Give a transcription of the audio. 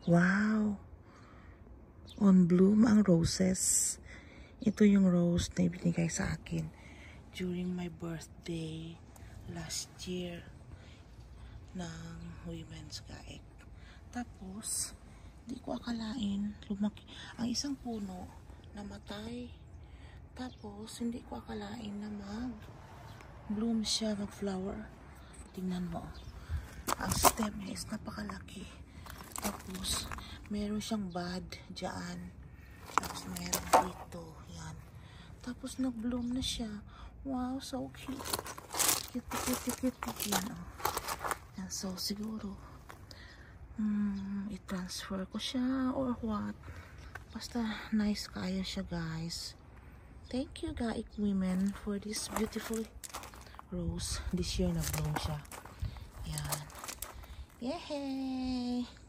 Wow! On bloom ang roses. Ito yung rose na ibinigay sa akin during my birthday last year ng Women's Gaek. Tapos, di ko akalain lumaki. Ang isang puno namatay. Tapos, hindi ko akalain na mag-bloom siya, mag-flower. Tingnan mo. Ang stem niya is napakalaki. Tapos, meron siyang bud dyan. Tapos, meron dito. Yan. Tapos, nag-bloom na siya. Wow, so cute. Cute. Yan, oh. Yan, so, siguro, i-transfer ko siya or what. Basta, nice kaya siya, guys. Thank you, Gaek Women, for this beautiful rose. This year, nag-bloom siya. Yan. Yay!